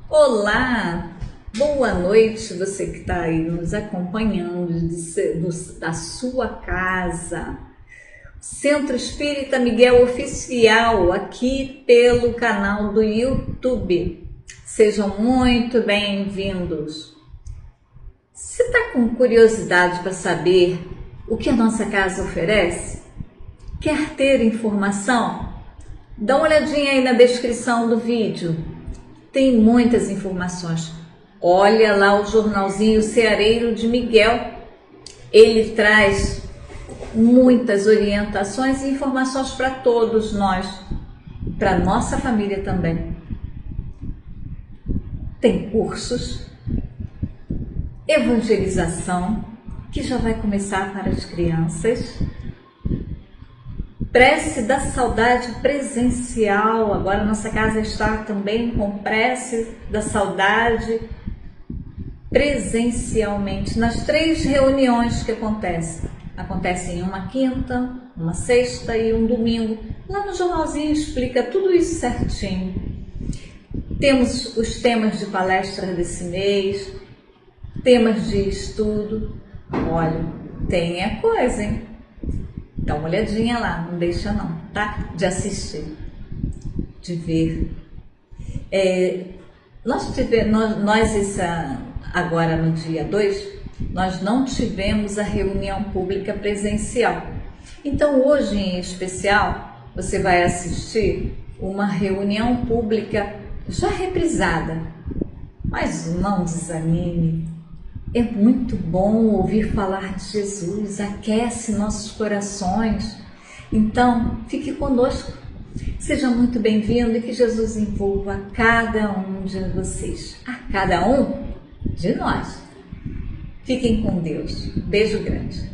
Olá, boa noite, você que está aí nos acompanhando da sua casa. Centro Espírita Miguel Oficial, aqui pelo canal do YouTube. Sejam muito bem-vindos. Você está com curiosidade para saber o que a nossa casa oferece? Quer ter informação? Dá uma olhadinha aí na descrição do vídeo. Tem muitas informações. Olha lá o jornalzinho Ceareiro de Miguel. Ele traz muitas orientações e informações para todos nós, para nossa família também. Tem cursos, evangelização, que já vai começar para as crianças. Prece da saudade presencial, agora nossa casa está também com prece da saudade presencialmente, nas 3 reuniões que acontecem uma quinta, uma sexta e um domingo. Lá no jornalzinho explica tudo isso certinho. Temos os temas de palestra desse mês, temas de estudo. Olha, tem a coisa, hein? Dá uma olhadinha lá, não deixa não, tá? De assistir, de ver. Agora no dia 2, nós não tivemos a reunião pública presencial. Então hoje em especial, você vai assistir uma reunião pública já reprisada. Mas não desanime. É muito bom ouvir falar de Jesus, aquece nossos corações. Então, fique conosco. Seja muito bem-vindo e que Jesus envolva a cada um de vocês, a cada um de nós. Fiquem com Deus. Beijo grande.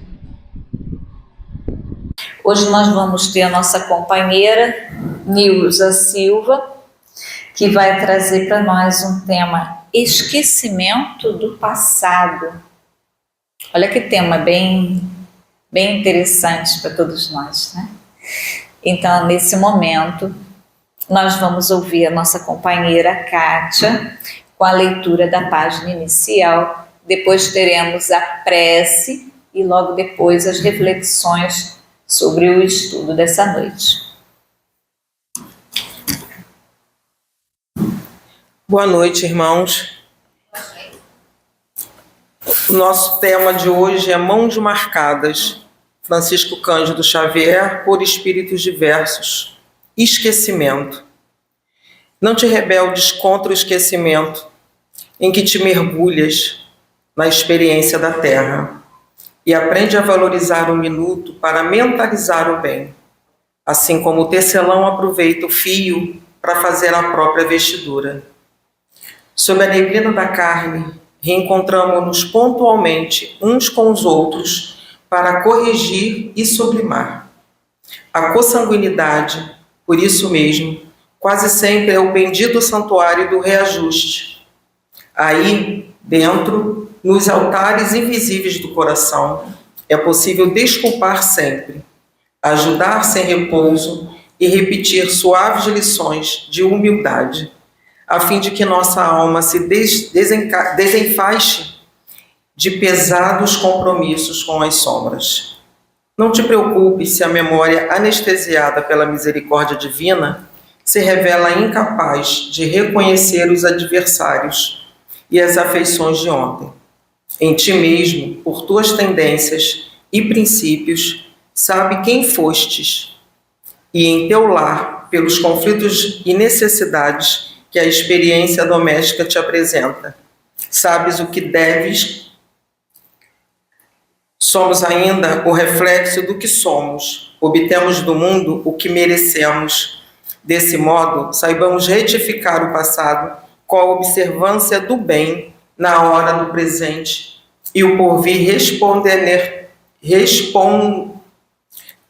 Hoje nós vamos ter a nossa companheira, Nilza Silva, que vai trazer para nós um tema: esquecimento do passado. Olha que tema bem interessante para todos nós, né? Então, nesse momento, nós vamos ouvir a nossa companheira Kátia com a leitura da página inicial. Depois teremos a prece e logo depois as reflexões sobre o estudo dessa noite. Boa noite, irmãos. O nosso tema de hoje é Mãos Marcadas, Francisco Cândido Xavier, por espíritos diversos. Esquecimento. Não te rebeldes contra o esquecimento, em que te mergulhas na experiência da terra, e aprende a valorizar o minuto para mentalizar o bem. Assim como o tecelão aproveita o fio para fazer a própria vestidura. Sob a neblina da carne, reencontramo-nos pontualmente uns com os outros para corrigir e sublimar. A consanguinidade, por isso mesmo, quase sempre é o bendito santuário do reajuste. Aí, dentro, nos altares invisíveis do coração, é possível desculpar sempre, ajudar sem repouso e repetir suaves lições de humildade, a fim de que nossa alma se desenfaixe de pesados compromissos com as sombras. Não te preocupes se a memória anestesiada pela misericórdia divina se revela incapaz de reconhecer os adversários e as afeições de ontem. Em ti mesmo, por tuas tendências e princípios, sabe quem fostes, e em teu lar, pelos conflitos e necessidades que a experiência doméstica te apresenta. Sabes o que deves. Somos ainda o reflexo do que somos. Obtemos do mundo o que merecemos. Desse modo, saibamos retificar o passado com a observância do bem na hora do presente e o porvir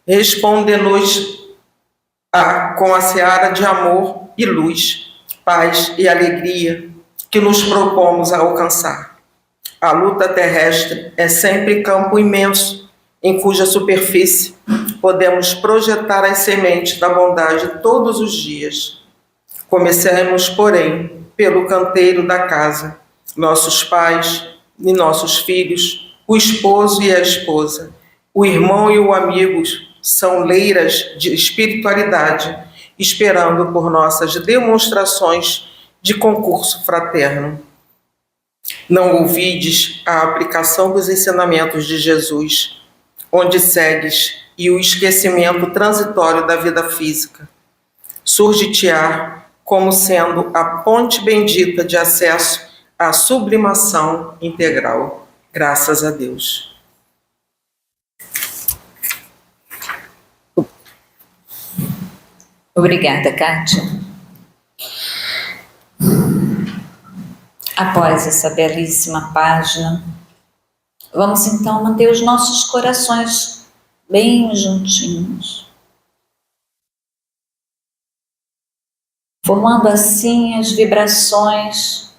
responde-nos com a seara de amor e luz, paz e alegria que nos propomos a alcançar. A luta terrestre é sempre campo imenso, em cuja superfície podemos projetar as sementes da bondade todos os dias. Comecemos, porém, pelo canteiro da casa, nossos pais e nossos filhos, o esposo e a esposa, o irmão e o amigo são leiras de espiritualidade, esperando por nossas demonstrações de concurso fraterno. Não ouvides a aplicação dos ensinamentos de Jesus, onde segues, e o esquecimento transitório da vida física. Surge-te-á como sendo a ponte bendita de acesso à sublimação integral. Graças a Deus. Obrigada, Kátia. Após essa belíssima página, vamos então manter os nossos corações bem juntinhos, formando assim as vibrações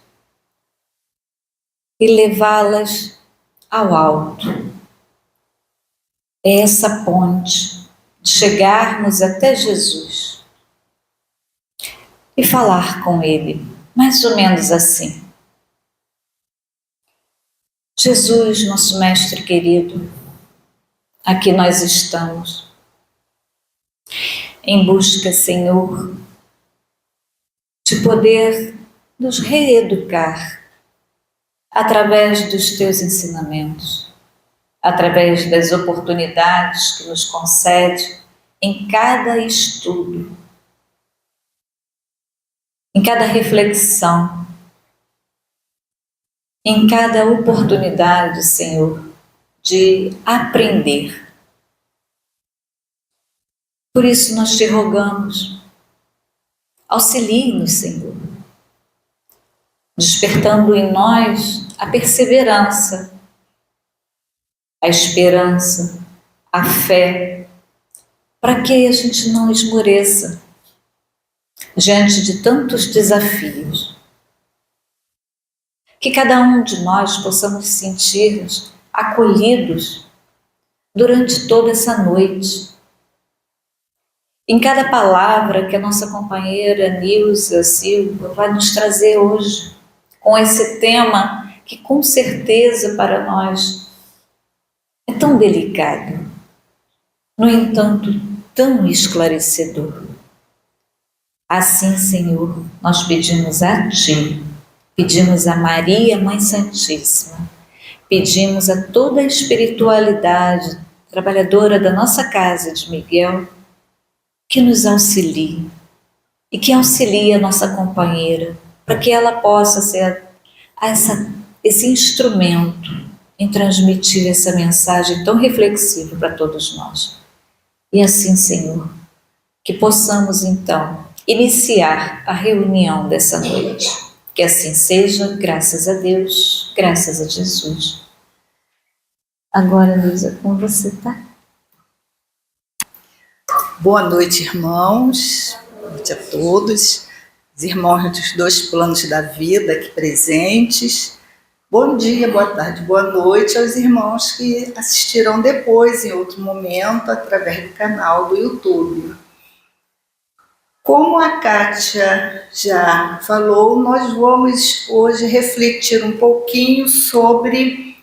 e levá-las ao alto. É essa ponte de chegarmos até Jesus e falar com Ele, mais ou menos assim: Jesus, nosso Mestre querido, aqui nós estamos, em busca, Senhor, de poder nos reeducar através dos Teus ensinamentos, através das oportunidades que nos concede em cada estudo, em cada reflexão, em cada oportunidade, Senhor, de aprender. Por isso nós te rogamos, auxilie-nos, Senhor, despertando em nós a perseverança, a esperança, a fé, para que a gente não esmoreça diante de tantos desafios. Que cada um de nós possamos sentir acolhidos durante toda essa noite. Em cada palavra que a nossa companheira Nilza Silva vai nos trazer hoje, com esse tema que com certeza para nós é tão delicado, no entanto tão esclarecedor. Assim, Senhor, nós pedimos a Ti, pedimos a Maria, Mãe Santíssima, pedimos a toda a espiritualidade trabalhadora da nossa casa de Miguel, que nos auxilie e que auxilie a nossa companheira, para que ela possa ser esse instrumento em transmitir essa mensagem tão reflexiva para todos nós. E assim, Senhor, que possamos então iniciar a reunião dessa noite. Que assim seja, graças a Deus, graças a Jesus. Agora, Luísa, com você, tá? Boa noite, irmãos. Boa noite a todos. Os irmãos dos dois planos da vida aqui presentes. Bom dia, boa tarde, boa noite aos irmãos que assistirão depois, em outro momento, através do canal do YouTube. Como a Kátia já falou, nós vamos hoje refletir um pouquinho sobre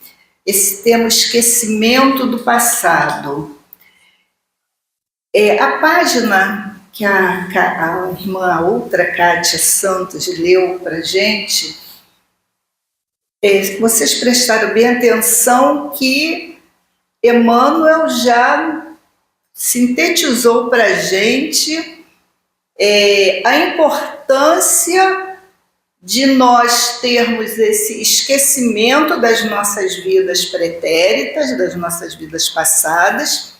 esse tema, esquecimento do passado. A página que a irmã, a outra Kátia Santos, leu para a gente, vocês prestaram bem atenção que Emmanuel já sintetizou para a gente a importância de nós termos esse esquecimento das nossas vidas pretéritas, das nossas vidas passadas,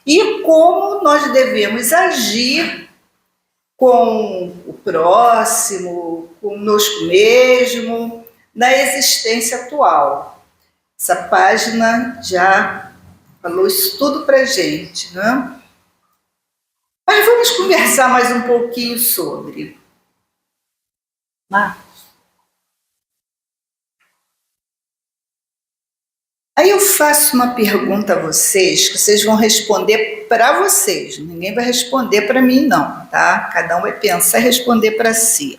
e como nós devemos agir com o próximo, conosco mesmo, na existência atual. Essa página já falou isso tudo para a gente, né? Mas vamos conversar mais um pouquinho sobre. Aí eu faço uma pergunta a vocês, que vocês vão responder para vocês. Ninguém vai responder para mim, não, tá? Cada um vai pensar e responder para si.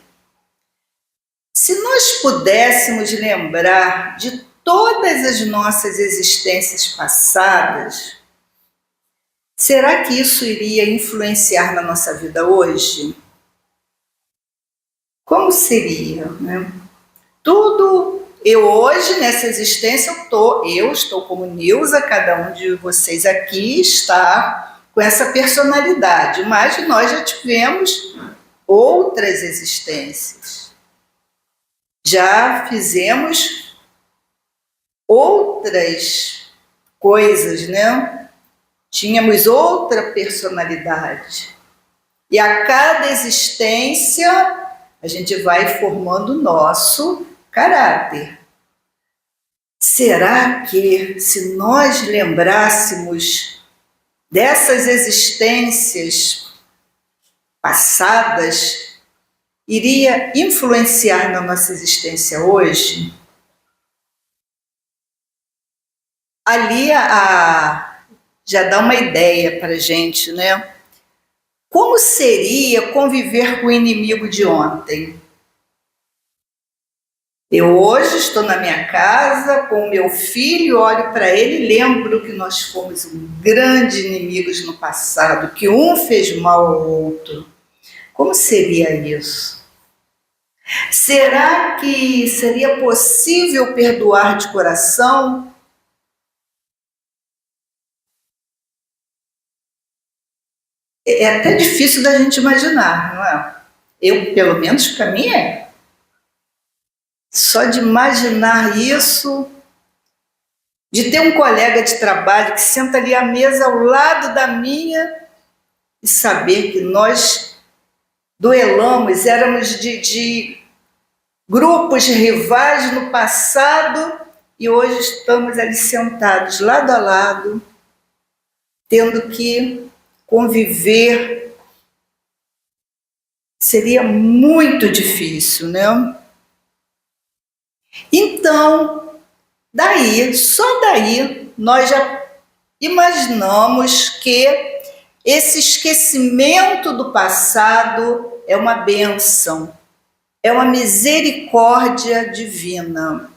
Se nós pudéssemos lembrar de todas as nossas existências passadas, será que isso iria influenciar na nossa vida hoje? Como seria, né? Eu hoje, nessa existência, eu estou como Nilza, cada um de vocês aqui está com essa personalidade, mas nós já tivemos outras existências. Já fizemos outras coisas, né? Tínhamos outra personalidade. E a cada existência, a gente vai formando o nosso caráter. Será que, se nós lembrássemos dessas existências passadas, iria influenciar na nossa existência hoje? Ali já dá uma ideia para a gente, né? Como seria conviver com o inimigo de ontem? Eu hoje estou na minha casa com o meu filho, olho para ele e lembro que nós fomos grandes inimigos no passado, que um fez mal ao outro. Como seria isso? Será que seria possível perdoar de coração? É até difícil da gente imaginar, não é? Pelo menos para mim é. Só de imaginar isso, de ter um colega de trabalho que senta ali à mesa ao lado da minha e saber que nós duelamos, éramos de grupos rivais no passado e hoje estamos ali sentados lado a lado, tendo que conviver. Seria muito difícil, né? Então, só daí, nós já imaginamos que esse esquecimento do passado é uma bênção, é uma misericórdia divina.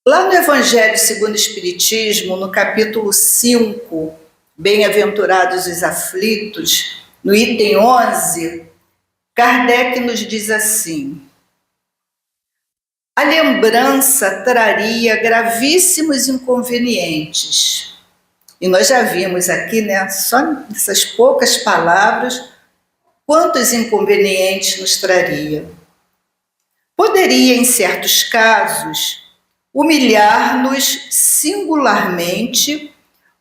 Lá no Evangelho segundo o Espiritismo, no capítulo 5, Bem-aventurados os aflitos, no item 11, Kardec nos diz assim: a lembrança traria gravíssimos inconvenientes. E nós já vimos aqui, né, só nessas poucas palavras, quantos inconvenientes nos traria. Poderia, em certos casos, humilhar-nos singularmente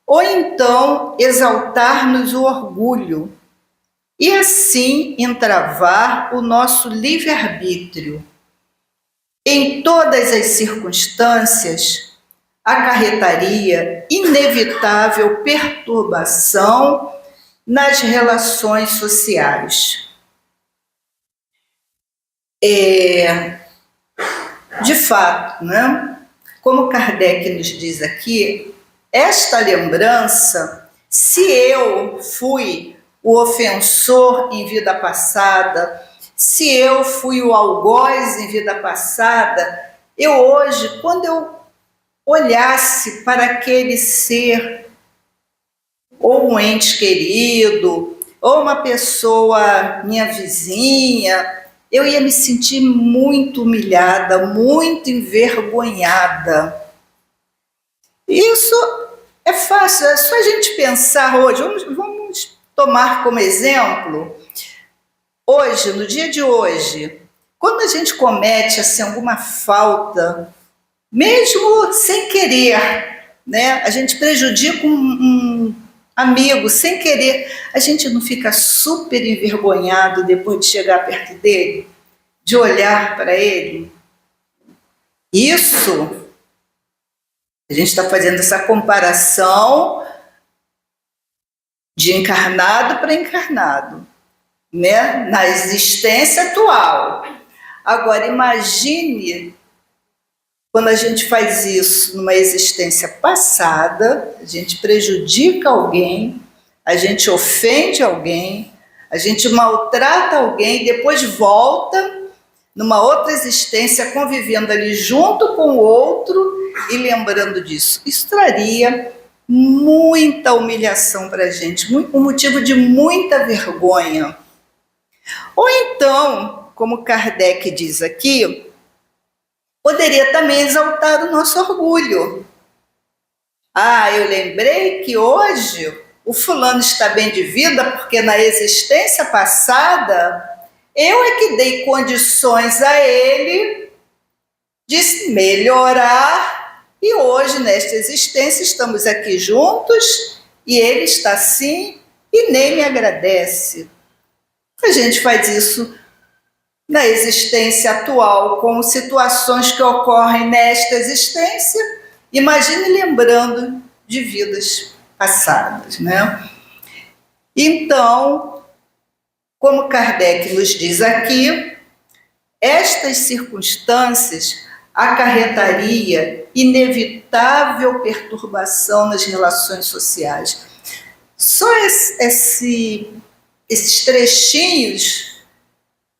ou então exaltar-nos o orgulho e assim entravar o nosso livre-arbítrio. Em todas as circunstâncias, acarretaria inevitável perturbação nas relações sociais. De fato, né? Como Kardec nos diz aqui, esta lembrança, se eu fui o ofensor em vida passada, se eu fui o algoz em vida passada, eu hoje, quando eu olhasse para aquele ser, ou um ente querido, ou uma pessoa, minha vizinha, eu ia me sentir muito humilhada, muito envergonhada. Isso é fácil, é só a gente pensar hoje. Vamos tomar como exemplo, hoje, no dia de hoje, quando a gente comete assim, alguma falta, mesmo sem querer, né? A gente prejudica um amigo sem querer, a gente não fica super envergonhado depois de chegar perto dele, de olhar para ele? Isso, a gente está fazendo essa comparação de encarnado para encarnado, né? Na existência atual. Agora, imagine quando a gente faz isso numa existência passada, a gente prejudica alguém, a gente ofende alguém, a gente maltrata alguém, depois volta numa outra existência convivendo ali junto com o outro e lembrando disso. Isso traria muita humilhação para a gente, um motivo de muita vergonha. Ou então, como Kardec diz aqui, poderia também exaltar o nosso orgulho. Ah, eu lembrei que hoje o fulano está bem de vida porque na existência passada eu é que dei condições a ele de melhorar e hoje, nesta existência, estamos aqui juntos e ele está assim e nem me agradece. A gente faz isso na existência atual, com situações que ocorrem nesta existência, imagine lembrando de vidas passadas, né? Então, como Kardec nos diz aqui, estas circunstâncias acarretaria inevitável perturbação nas relações sociais. Só esses trechinhos,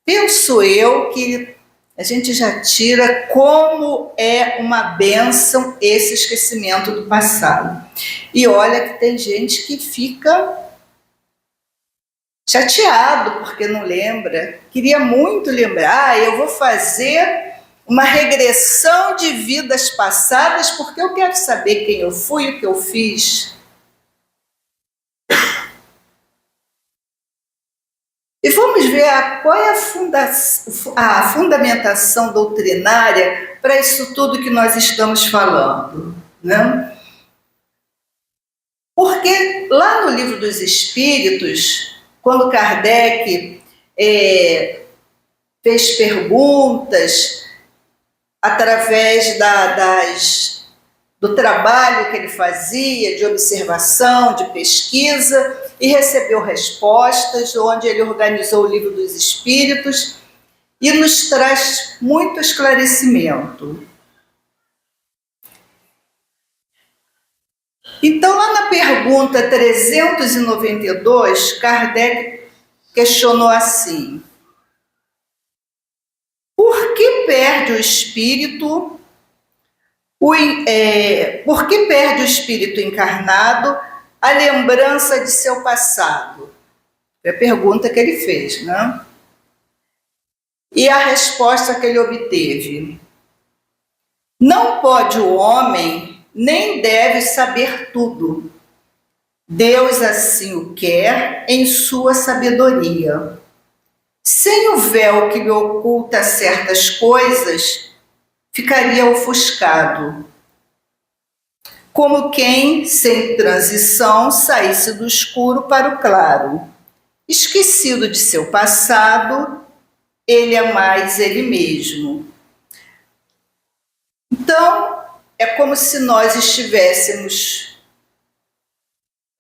penso eu que a gente já tira como é uma bênção esse esquecimento do passado. E olha que tem gente que fica chateado porque não lembra, queria muito lembrar, eu vou fazer uma regressão de vidas passadas porque eu quero saber quem eu fui, o que eu fiz. E vamos ver qual é a fundamentação doutrinária para isso tudo que nós estamos falando, né? Porque lá no Livro dos Espíritos, quando Kardec fez perguntas através do trabalho que ele fazia, de observação, de pesquisa, e recebeu respostas, onde ele organizou o Livro dos Espíritos e nos traz muito esclarecimento. Então, lá na pergunta 392, Kardec questionou assim: por que perde o espírito encarnado a lembrança de seu passado? É a pergunta que ele fez, né? E a resposta que ele obteve: não pode o homem, nem deve saber tudo. Deus assim o quer em sua sabedoria. Sem o véu que lhe oculta certas coisas, ficaria ofuscado. como quem, sem transição, saísse do escuro para o claro. Esquecido de seu passado, ele é mais ele mesmo. Então, é como se nós estivéssemos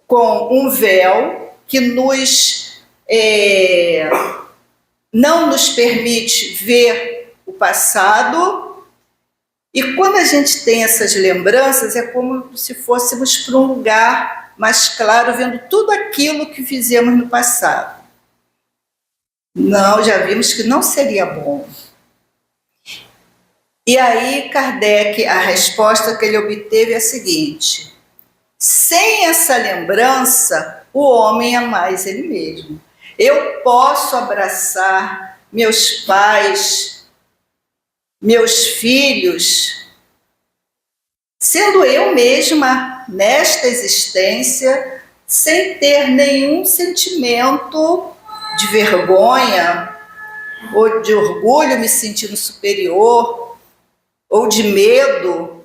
com um véu que não nos permite ver o passado, e quando a gente tem essas lembranças, é como se fôssemos para um lugar mais claro, vendo tudo aquilo que fizemos no passado. Não, já vimos que não seria bom. E aí, Kardec, a resposta que ele obteve é a seguinte: sem essa lembrança, o homem é mais ele mesmo. Eu posso abraçar meus pais, meus filhos, sendo eu mesma nesta existência, sem ter nenhum sentimento de vergonha ou de orgulho, me sentindo superior, ou de medo,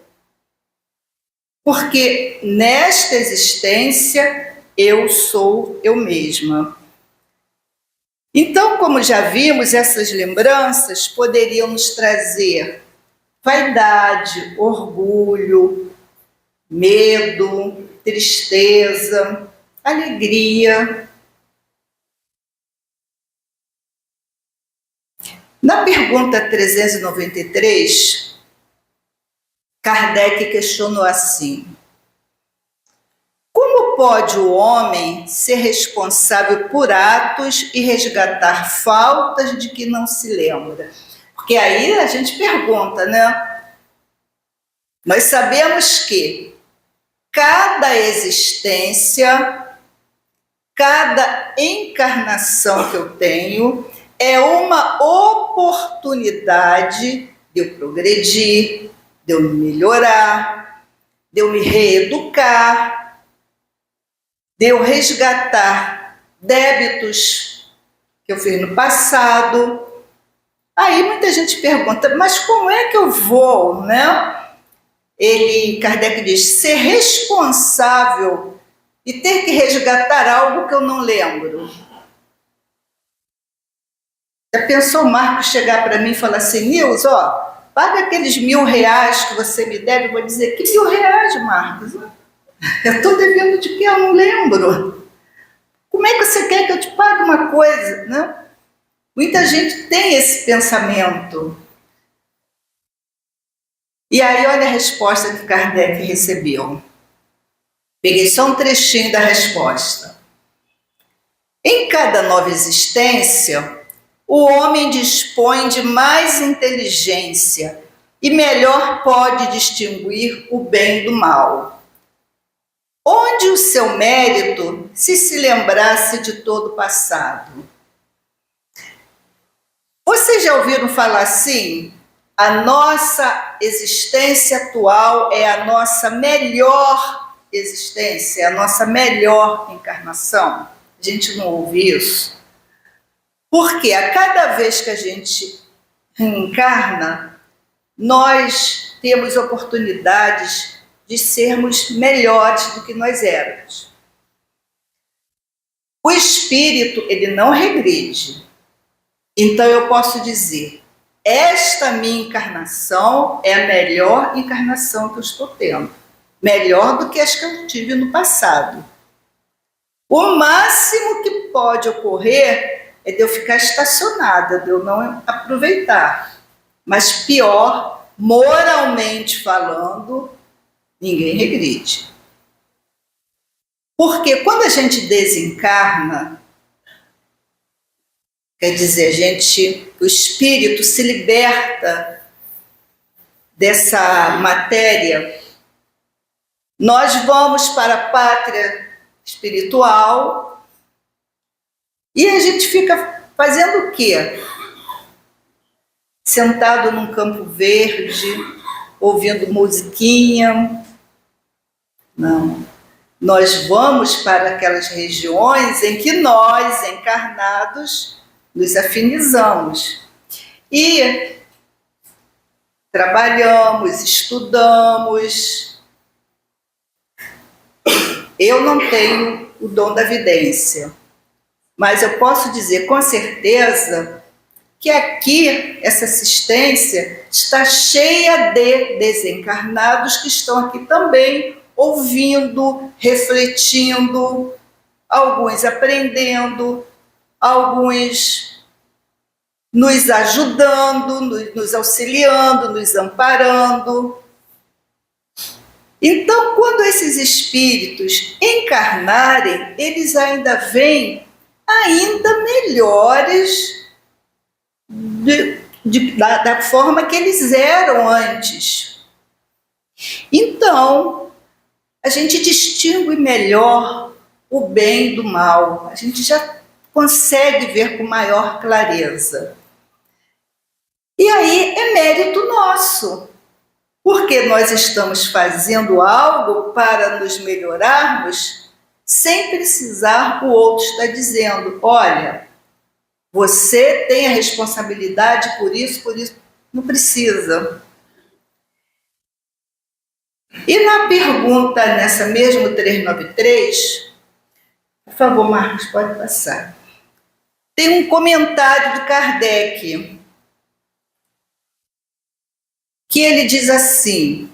porque nesta existência eu sou eu mesma. Então, como já vimos, essas lembranças poderiam nos trazer vaidade, orgulho, medo, tristeza, alegria. Na pergunta 393, Kardec questionou assim: como pode o homem ser responsável por atos e resgatar faltas de que não se lembra? Porque aí a gente pergunta, né? Nós sabemos que cada existência, cada encarnação que eu tenho é uma oportunidade de eu progredir, de eu me melhorar, de eu me reeducar, de eu resgatar débitos que eu fiz no passado. Aí muita gente pergunta, mas como é que eu vou, né? Kardec diz, ser responsável e ter que resgatar algo que eu não lembro. Já pensou o Marcos chegar para mim e falar assim, Nils, paga aqueles R$1.000 que você me deve? Eu vou dizer, que R$1.000, Marcos? Eu estou devendo de quê? Eu não lembro. Como é que você quer que eu te pague uma coisa, né? Muita gente tem esse pensamento. E aí, olha a resposta que Kardec recebeu. Peguei só um trechinho da resposta. Em cada nova existência, o homem dispõe de mais inteligência e melhor pode distinguir o bem do mal. Onde o seu mérito se lembrasse de todo o passado? Vocês já ouviram falar assim? A nossa existência atual é a nossa melhor existência, é a nossa melhor encarnação. A gente não ouve isso. Porque a cada vez que a gente reencarna, nós temos oportunidades de sermos melhores do que nós éramos. O espírito, ele não regride. Então eu posso dizer, esta minha encarnação é a melhor encarnação que eu estou tendo. Melhor do que as que eu tive no passado. O máximo que pode ocorrer é de eu ficar estacionada, de eu não aproveitar. Mas pior, moralmente falando, ninguém regride. Porque quando a gente desencarna, quer dizer, o espírito se liberta dessa matéria, nós vamos para a pátria espiritual e a gente fica fazendo o quê? Sentado num campo verde, ouvindo musiquinha. Não. Nós vamos para aquelas regiões em que nós, encarnados, nos afinizamos. E trabalhamos, estudamos, Eu não tenho o dom da vidência, mas eu posso dizer com certeza que aqui, essa assistência está cheia de desencarnados que estão aqui também, ouvindo, refletindo, alguns aprendendo, alguns nos ajudando, nos auxiliando, nos amparando. Então, quando esses espíritos encarnarem, eles ainda vêm ainda melhores da forma que eles eram antes. Então, a gente distingue melhor o bem do mal, a gente já consegue ver com maior clareza. E aí é mérito nosso, porque nós estamos fazendo algo para nos melhorarmos sem precisar o outro estar dizendo, olha, você tem a responsabilidade por isso, não precisa. E na pergunta, nessa mesmo 393, por favor, Marcos, pode passar. Tem um comentário do Kardec, que ele diz assim,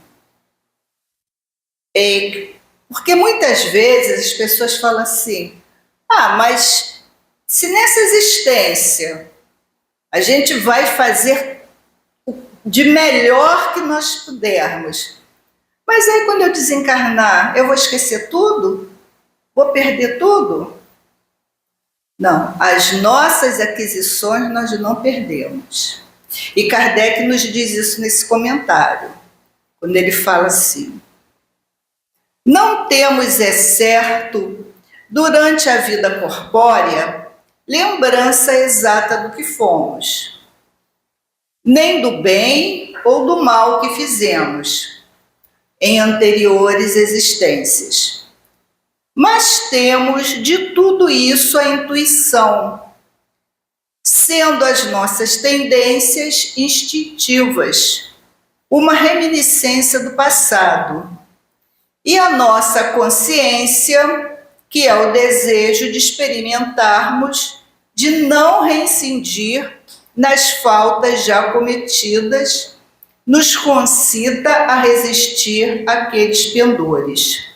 porque muitas vezes as pessoas falam assim, mas se nessa existência a gente vai fazer de melhor que nós pudermos, mas aí quando eu desencarnar, eu vou esquecer tudo? Vou perder tudo? Não, as nossas aquisições nós não perdemos. E Kardec nos diz isso nesse comentário, quando ele fala assim, não temos, é certo, durante a vida corpórea, lembrança exata do que fomos, nem do bem ou do mal que fizemos em anteriores existências. Mas temos de tudo isso a intuição, sendo as nossas tendências instintivas, uma reminiscência do passado, e a nossa consciência, que é o desejo de experimentarmos, de não reincidir nas faltas já cometidas, nos concita a resistir àqueles pendores.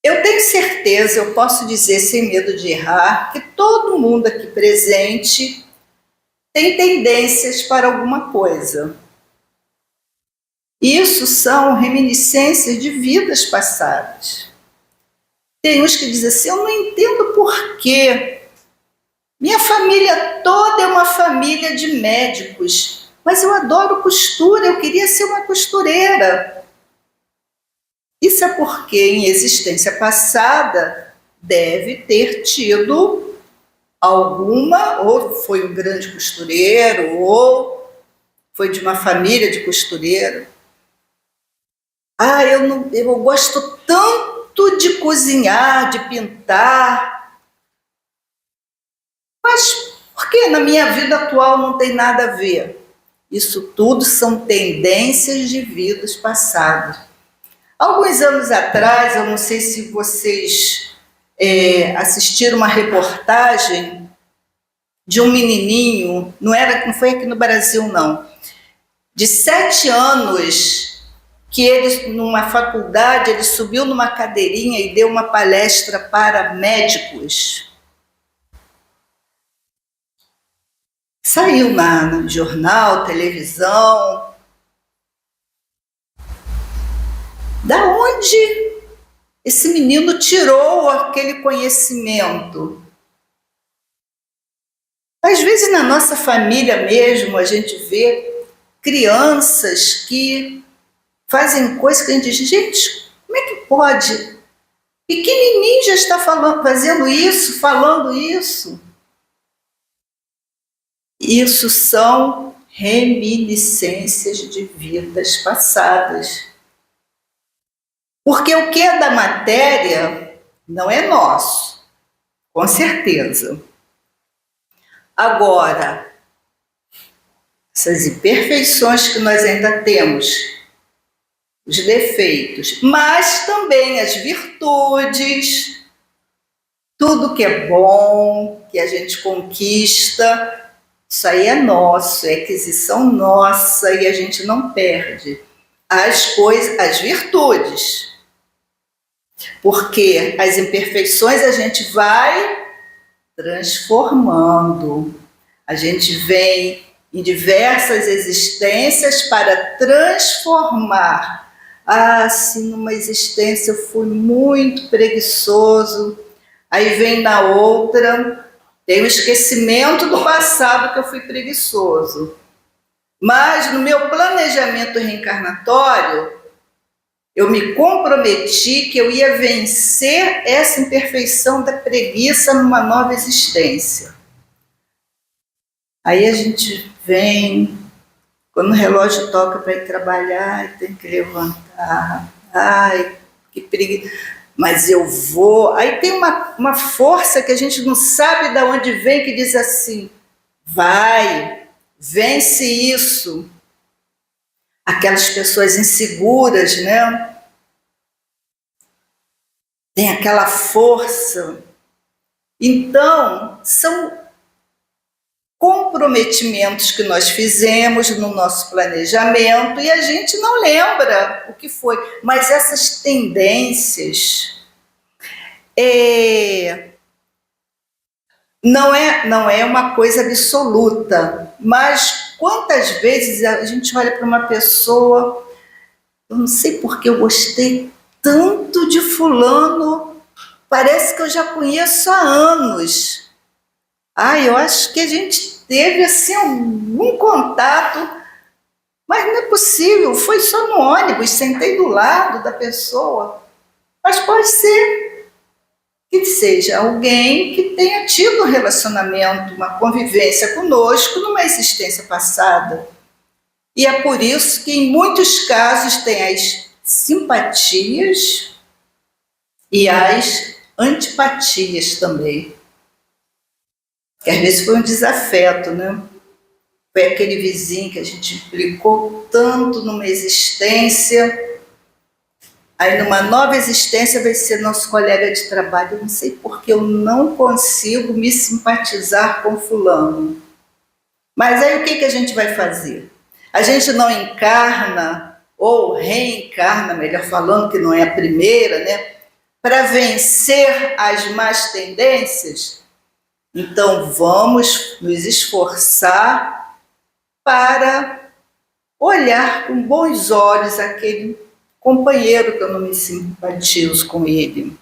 Eu tenho certeza, eu posso dizer sem medo de errar, que todo mundo aqui presente tem tendências para alguma coisa. Isso são reminiscências de vidas passadas. Tem uns que dizem assim, eu não entendo por quê. Minha família toda é uma família de médicos, mas eu adoro costura, eu queria ser uma costureira. Isso é porque em existência passada deve ter tido alguma, ou foi um grande costureiro, ou foi de uma família de costureiro. Eu gosto tanto de cozinhar, de pintar, mas por que na minha vida atual não tem nada a ver? Isso tudo são tendências de vidas passadas. Alguns anos atrás, eu não sei se vocês assistiram uma reportagem de um menininho, não foi aqui no Brasil não, de 7 anos, que ele, numa faculdade, ele subiu numa cadeirinha e deu uma palestra para médicos. Saiu no jornal, televisão. Da onde esse menino tirou aquele conhecimento? Às vezes na nossa família mesmo a gente vê crianças que fazem coisas que a gente diz, gente, como é que pode? Pequenininho já está fazendo isso, falando isso. Isso são reminiscências de vidas passadas. Porque o que é da matéria não é nosso, com certeza. Agora, essas imperfeições que nós ainda temos os defeitos, mas também as virtudes, tudo que é bom, que a gente conquista, isso aí é nosso, é aquisição nossa e a gente não perde as coisas, as virtudes. Porque as imperfeições a gente vai transformando. A gente vem em diversas existências para transformar. Ah, se numa existência eu fui muito preguiçoso, aí vem na outra, tem o esquecimento do passado que eu fui preguiçoso. Mas no meu planejamento reencarnatório, eu me comprometi que eu ia vencer essa imperfeição da preguiça numa nova existência. Aí a gente vem, quando o relógio toca para ir trabalhar, tem que levantar. Ai, que preguiça. Mas eu vou. Aí tem uma força que a gente não sabe de onde vem, que diz assim, vai, vence isso. Aquelas pessoas inseguras, né? Tem aquela força. Então, são comprometimentos que nós fizemos no nosso planejamento e a gente não lembra o que foi. Mas essas tendências não é uma coisa absoluta, mas quantas vezes a gente olha para uma pessoa, eu não sei porque eu gostei tanto de fulano, parece que eu já conheço há anos. Eu acho que a gente teve assim algum contato, mas não é possível, foi só no ônibus, sentei do lado da pessoa. Mas pode ser que seja alguém que tenha tido um relacionamento, uma convivência conosco numa existência passada. E é por isso que, em muitos casos, tem as simpatias e as antipatias também. Que às vezes foi um desafeto, né? Foi aquele vizinho que a gente implicou tanto numa existência, aí numa nova existência vai ser nosso colega de trabalho. Eu não sei porque eu não consigo me simpatizar com fulano. Mas aí o que a gente vai fazer? A gente não encarna, ou reencarna, melhor falando, que não é a primeira, né? Para vencer as más tendências. Então, vamos nos esforçar para olhar com bons olhos aquele companheiro que eu não me simpatizo com ele.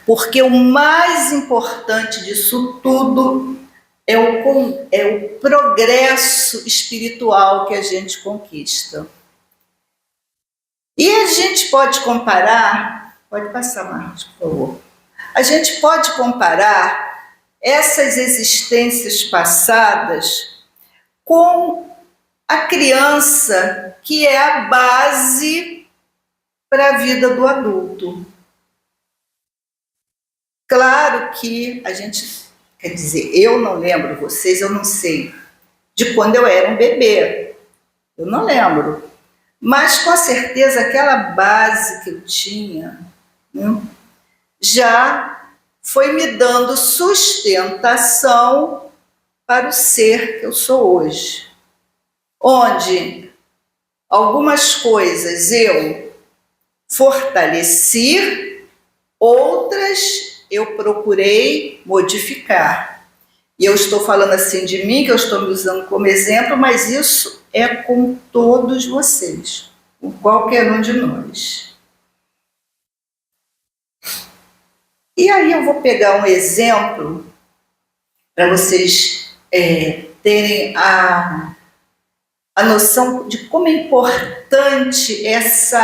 Porque o mais importante disso tudo é o progresso espiritual que a gente conquista. E a gente pode comparar, pode passar, Marcos, por favor. A gente pode comparar essas existências passadas com a criança, que é a base para a vida do adulto. Claro que a gente, quer dizer, eu não lembro, vocês eu não sei, de quando eu era um bebê. Eu não lembro. Mas com certeza aquela base que eu tinha, né, já foi me dando sustentação para o ser que eu sou hoje. Onde algumas coisas eu fortaleci, outras eu procurei modificar. E eu estou falando assim de mim, que eu estou me usando como exemplo, mas isso é com todos vocês, com qualquer um de nós. E aí eu vou pegar um exemplo para vocês terem a noção de como é importante esse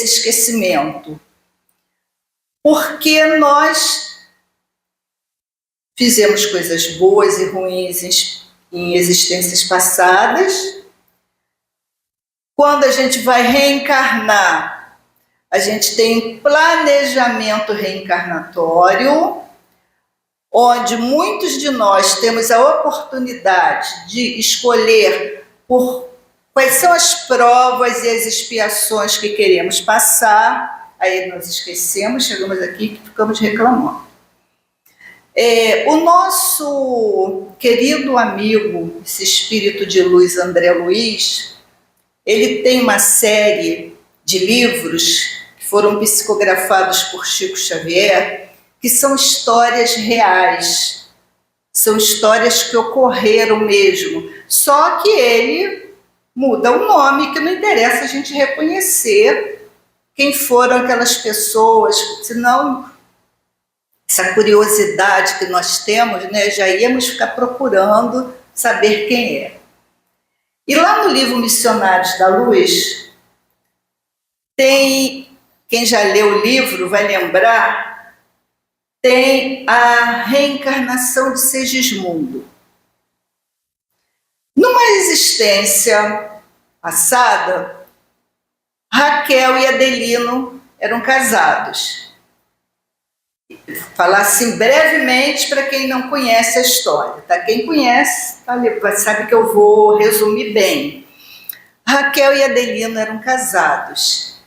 esquecimento. Porque nós fizemos coisas boas e ruins em existências passadas. Quando a gente vai reencarnar, a gente tem um planejamento reencarnatório, onde muitos de nós temos a oportunidade de escolher por Quais são as provas e as expiações que queremos passar? Aí nós esquecemos, chegamos aqui e ficamos reclamando. O nosso querido amigo, esse espírito de luz, André Luiz, ele tem uma série de livros que foram psicografados por Chico Xavier, que são histórias reais, são histórias que ocorreram mesmo, só que ele muda o nome, que não interessa a gente reconhecer quem foram aquelas pessoas, senão essa curiosidade que nós temos, né, já íamos ficar procurando saber quem é. E lá no livro Missionários da Luz, tem, quem já leu o livro vai lembrar, tem a reencarnação de Segismundo. Numa existência passada, Raquel e Adelino eram casados. Falar assim brevemente para quem não conhece a história, tá? Quem conhece sabe que eu vou resumir bem. Raquel e Adelino eram casados.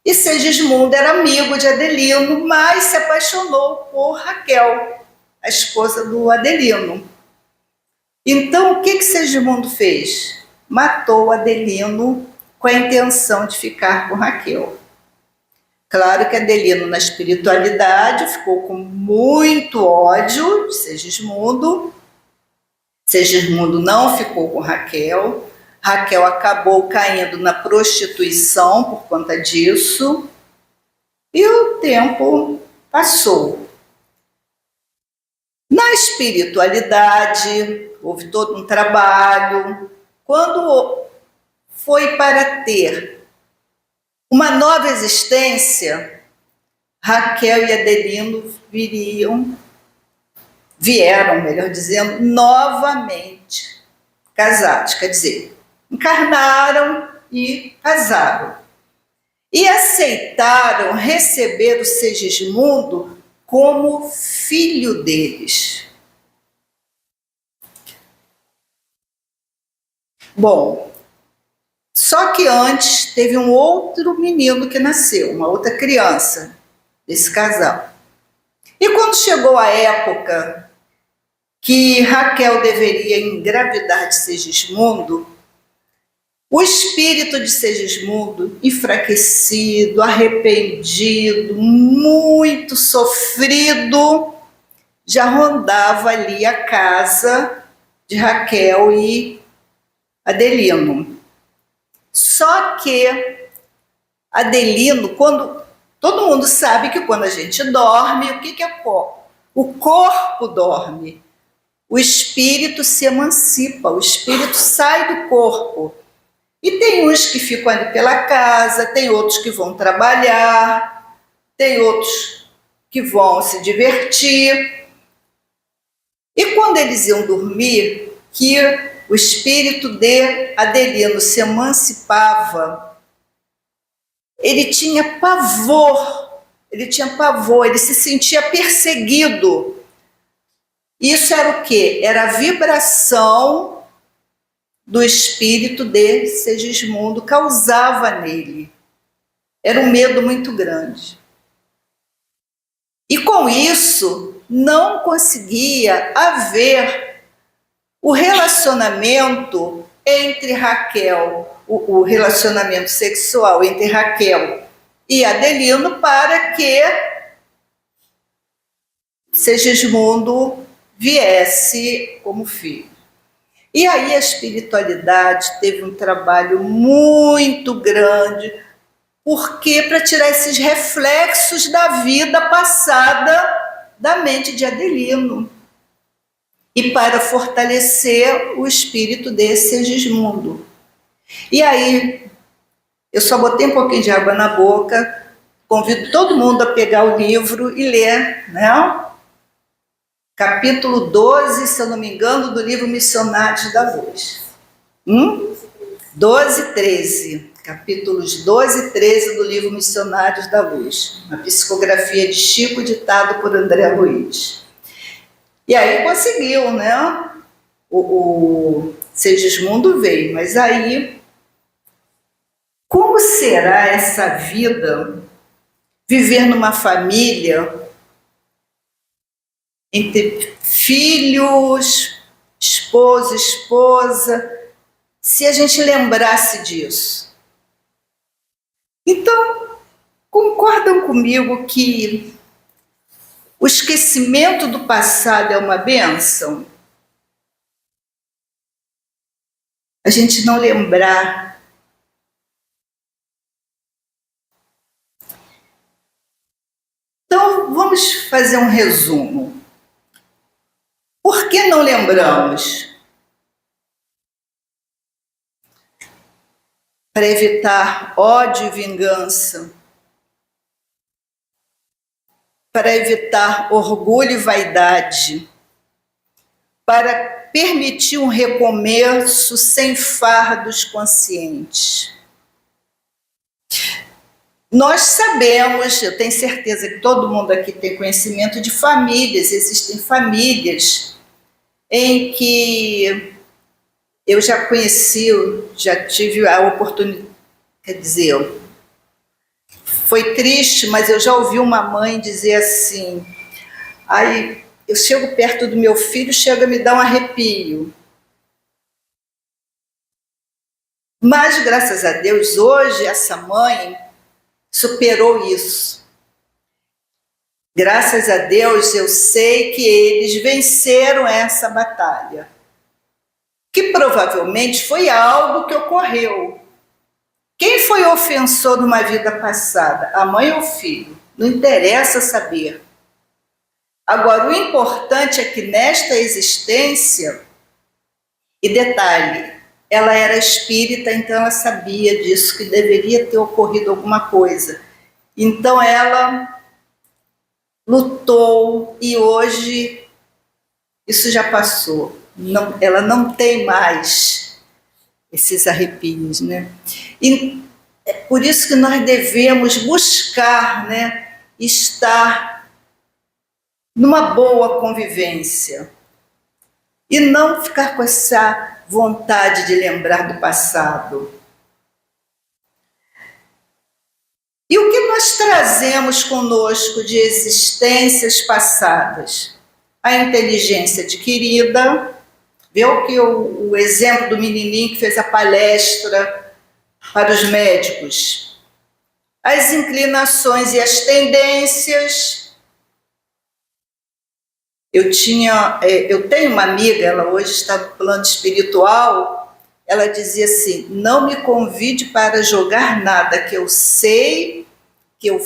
E Segismundo era amigo de Adelino, mas se apaixonou por Raquel, a esposa do Adelino. Então, o que Segismundo fez? Matou Adelino com a intenção de ficar com Raquel. Claro que Adelino, na espiritualidade, ficou com muito ódio de Segismundo. Segismundo não ficou com Raquel. Raquel acabou caindo na prostituição por conta disso. E o tempo passou. Na espiritualidade, houve todo um trabalho. Quando foi para ter uma nova existência, Raquel e Adelino vieram, melhor dizendo, novamente casados, quer dizer, encarnaram e casaram. E aceitaram receber o Segismundo como filho deles. Bom, só que antes teve um outro menino que nasceu, uma outra criança desse casal. E quando chegou a época que Raquel deveria engravidar de Segismundo, o espírito de Segismundo, enfraquecido, arrependido, muito sofrido, já rondava ali a casa de Raquel e Adelino. Só que Adelino, todo mundo sabe que quando a gente dorme, o que ocorre? O corpo dorme, o espírito se emancipa, o espírito sai do corpo. E tem uns que ficam ali pela casa, tem outros que vão trabalhar, tem outros que vão se divertir. E quando eles iam dormir, que o espírito de Adelino se emancipava, ele tinha pavor, ele se sentia perseguido. Isso era o quê? Era a vibração do espírito de Segismundo, causava nele. Era um medo muito grande. E com isso, não conseguia haver o relacionamento entre Raquel, o relacionamento sexual entre Raquel e Adelino, para que Segismundo viesse como filho. E aí a espiritualidade teve um trabalho muito grande, porque para tirar esses reflexos da vida passada da mente de Adelino e para fortalecer o espírito desse Segismundo. E aí, eu só botei um pouquinho de água na boca, convido todo mundo a pegar o livro e ler, né? Capítulo 12, se eu não me engano, do livro Missionários da Luz. 12 e 13. Capítulos 12 e 13 do livro Missionários da Luz. Uma psicografia de Chico, ditado por André Luiz. E aí conseguiu, né? O Segismundo veio, mas aí Como será essa vida, viver numa família, entre filhos, esposo, esposa, se a gente lembrasse disso? Então, concordam comigo que o esquecimento do passado é uma bênção? A gente não lembrar. Então, vamos fazer um resumo. Por que não lembramos? Para evitar ódio e vingança, para evitar orgulho e vaidade, para permitir um recomeço sem fardos conscientes. Nós sabemos, eu tenho certeza que todo mundo aqui tem conhecimento de famílias, existem famílias em que eu já conheci, já tive a oportunidade, quer dizer, foi triste, mas eu já ouvi uma mãe dizer assim, aí eu chego perto do meu filho, chega a me dar um arrepio. Mas, graças a Deus, hoje essa mãe superou isso. Graças a Deus, eu sei que eles venceram essa batalha, que provavelmente foi algo que ocorreu. Quem foi ofensor numa vida passada? A mãe ou o filho? Não interessa saber. Agora, o importante é que nesta existência, e detalhe, ela era espírita, então ela sabia disso, que deveria ter ocorrido alguma coisa. Então ela lutou e hoje isso já passou. Não, ela não tem mais esses arrepios, né? E é por isso que nós devemos buscar, né, estar numa boa convivência e não ficar com essa vontade de lembrar do passado. E o que nós trazemos conosco de existências passadas? A inteligência adquirida, vê o exemplo do menininho que fez a palestra para os médicos, as inclinações e as tendências. Eu tenho uma amiga, ela hoje está no plano espiritual, ela dizia assim, não me convide para jogar nada, que eu sei que eu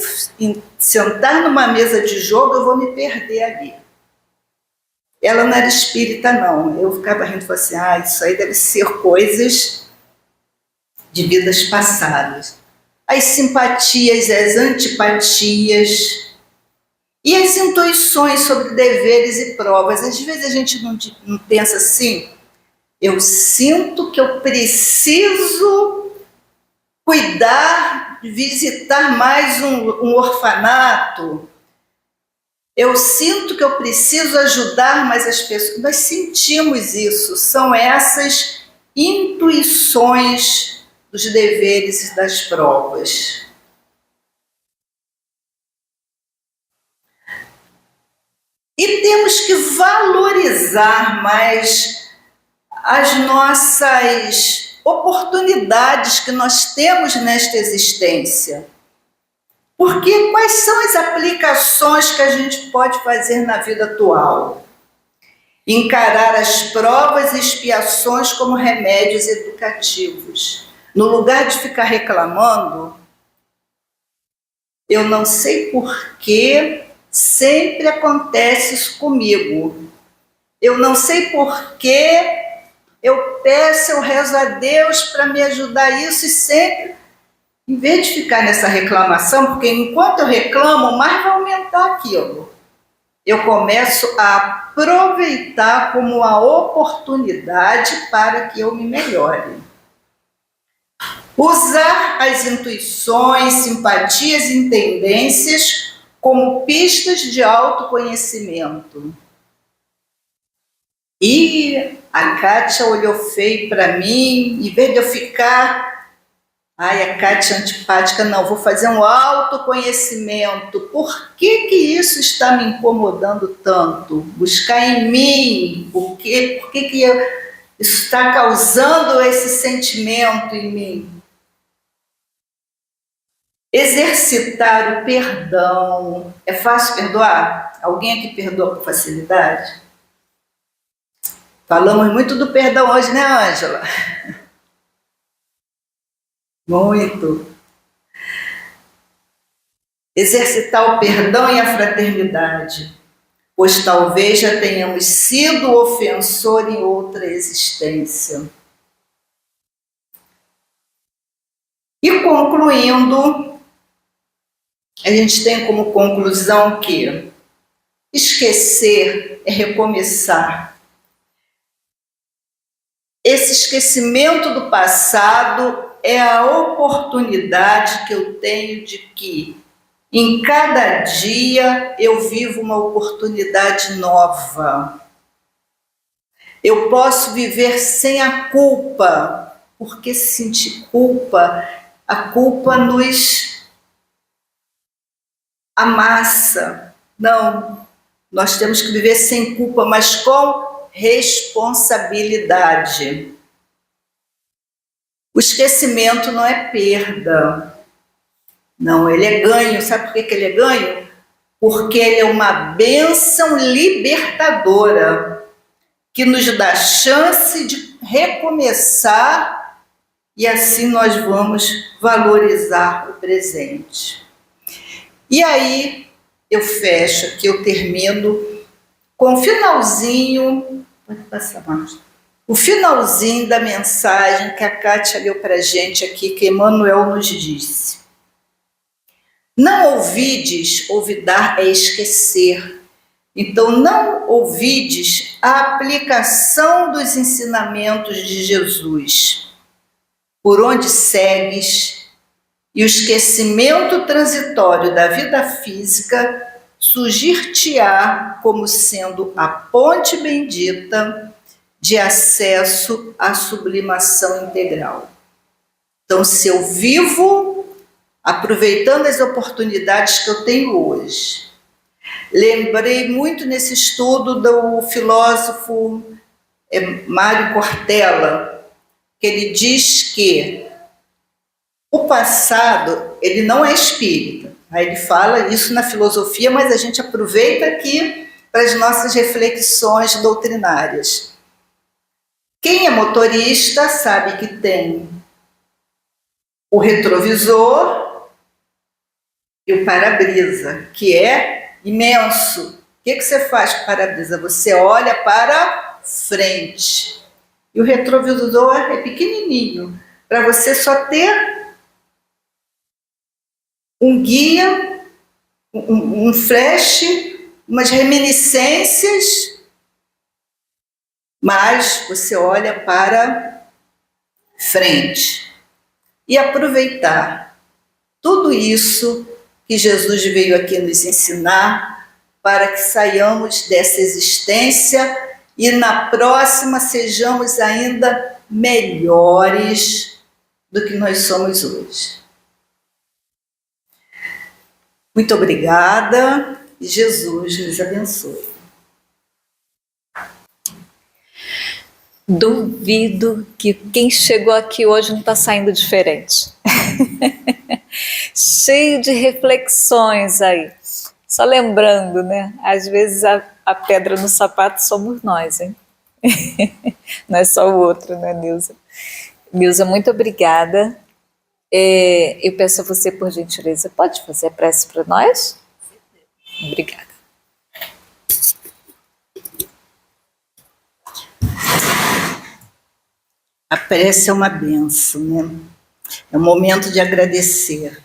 sentar numa mesa de jogo eu vou me perder ali. Ela não era espírita, não. Eu ficava rindo e falava assim, isso aí deve ser coisas de vidas passadas. As simpatias, as antipatias e as intuições sobre deveres e provas. Às vezes a gente não pensa assim, eu sinto que eu preciso cuidar, visitar mais um orfanato. Eu sinto que eu preciso ajudar mais as pessoas. Nós sentimos isso, são essas intuições dos deveres e das provas. E temos que valorizar mais as nossas oportunidades que nós temos nesta existência. Porque quais são as aplicações que a gente pode fazer na vida atual? Encarar as provas e expiações como remédios educativos. No lugar de ficar reclamando, eu não sei por que sempre acontece isso comigo. Eu não sei por que eu peço, eu rezo a Deus para me ajudar isso e sempre, em vez de ficar nessa reclamação, porque enquanto eu reclamo, mais vai aumentar aquilo. Eu começo a aproveitar como uma oportunidade para que eu me melhore. Usar as intuições, simpatias e tendências como pistas de autoconhecimento. E a Kátia olhou feio para mim, em vez de eu ficar Ai, a Kátia é antipática. Não, vou fazer um autoconhecimento. Por que isso está me incomodando tanto? Buscar em mim. Por que isso está causando esse sentimento em mim? Exercitar o perdão. É fácil perdoar? Alguém aqui perdoa com facilidade? Falamos muito do perdão hoje, né, Ângela? Muito. Exercitar o perdão e a fraternidade, pois talvez já tenhamos sido ofensor em outra existência. E concluindo, a gente tem como conclusão que esquecer é recomeçar. Esse esquecimento do passado é a oportunidade que eu tenho de que, em cada dia, eu vivo uma oportunidade nova. Eu posso viver sem a culpa, porque sentir culpa, a culpa nos amassa. Não, nós temos que viver sem culpa, mas com responsabilidade. O esquecimento não é perda. Não, ele é ganho. Sabe por que ele é ganho? Porque ele é uma bênção libertadora que nos dá chance de recomeçar e assim nós vamos valorizar o presente. E aí eu fecho aqui, eu termino com o finalzinho, pode passar mais, o finalzinho da mensagem que a Kátia leu para a gente aqui, que Emmanuel nos disse. Não ouvides, olvidar é esquecer. Então, não ouvides a aplicação dos ensinamentos de Jesus, por onde segues, e o esquecimento transitório da vida física surgir-te-á como sendo a ponte bendita de acesso à sublimação integral. Então, se eu vivo aproveitando as oportunidades que eu tenho hoje, lembrei muito nesse estudo do filósofo Mário Cortella, que ele diz que o passado, ele não é espírita. Aí ele fala isso na filosofia, mas a gente aproveita aqui para as nossas reflexões doutrinárias. Quem é motorista sabe que tem o retrovisor e o para-brisa, que é imenso. O que você faz com o para-brisa? Você olha para frente. E o retrovisor é pequenininho, para você só ter um guia, um flash, umas reminiscências, mas você olha para frente. E aproveitar tudo isso que Jesus veio aqui nos ensinar para que saiamos dessa existência e na próxima sejamos ainda melhores do que nós somos hoje. Muito obrigada e Jesus nos abençoe. Duvido que quem chegou aqui hoje não está saindo diferente. Cheio de reflexões aí. Só lembrando, né? Às vezes a pedra no sapato somos nós, hein? Não é só o outro, né, Nilza? Nilza, muito obrigada. Eu peço a você, por gentileza, pode fazer a prece para nós? Obrigada. A prece é uma bênção, né? É um momento de agradecer.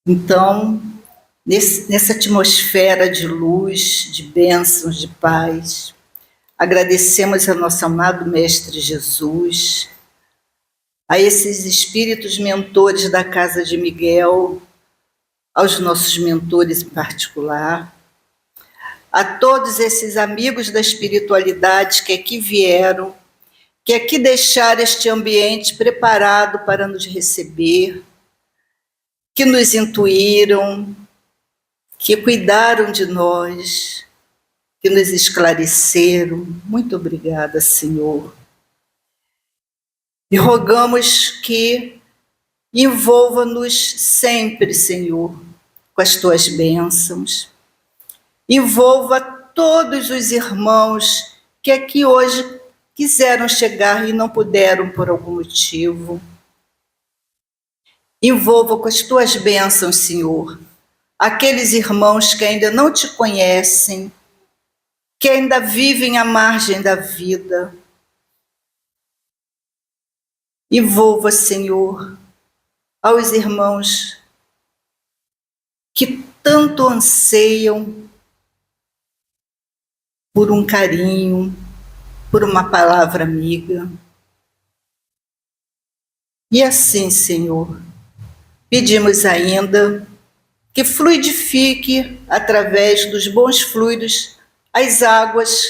Então, nessa atmosfera de luz, de bênçãos, de paz, agradecemos ao nosso amado Mestre Jesus, a esses espíritos mentores da Casa de Miguel, aos nossos mentores em particular, a todos esses amigos da espiritualidade que aqui vieram, que aqui deixaram este ambiente preparado para nos receber, que nos intuíram, que cuidaram de nós, que nos esclareceram. Muito obrigada, Senhor. E rogamos que envolva-nos sempre, Senhor, com as tuas bênçãos. Envolva todos os irmãos que aqui hoje quiseram chegar e não puderam por algum motivo. Envolva com as tuas bênçãos, Senhor, aqueles irmãos que ainda não te conhecem, que ainda vivem à margem da vida. Envolva, Senhor, aos irmãos que tanto anseiam por um carinho, por uma palavra amiga. E assim, Senhor, pedimos ainda que fluidifique através dos bons fluidos as águas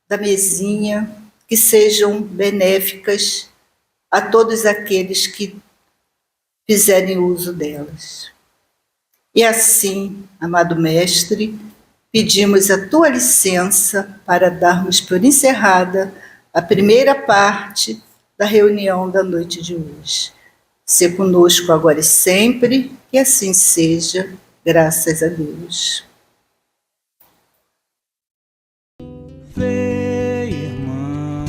da mesinha, que sejam benéficas a todos aqueles que fizerem uso delas. E assim, amado Mestre, pedimos a tua licença para darmos por encerrada a primeira parte da reunião da noite de hoje. Se conosco agora e sempre, que assim seja, graças a Deus. Vê, irmão,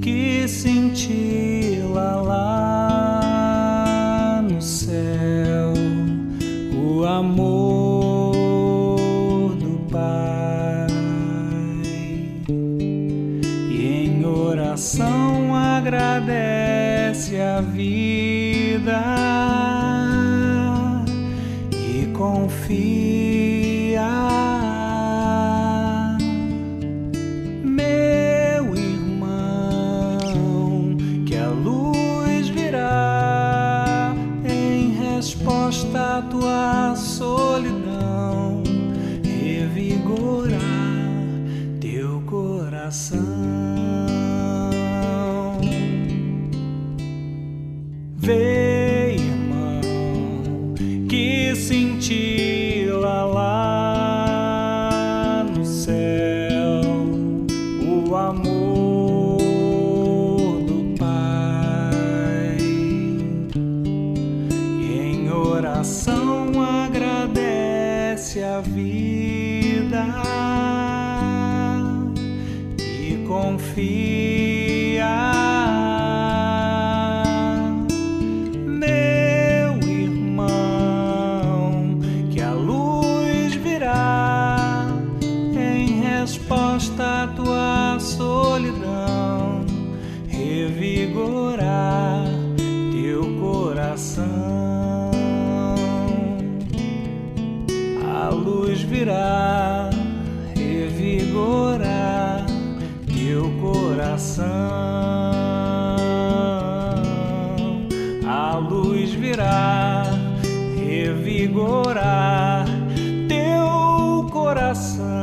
que cintila lá no céu o amor do Pai, e em oração agradece a vida e confia. Meu irmão, que a luz virá em resposta à tua solidão, revigorar teu coração. Vê, irmão, que cintila lá no céu o amor do Pai, e em oração agradece a vida e confia. Resposta à tua solidão, revigorar teu coração. A luz virá, revigorar teu coração. A luz virá, revigorar teu coração.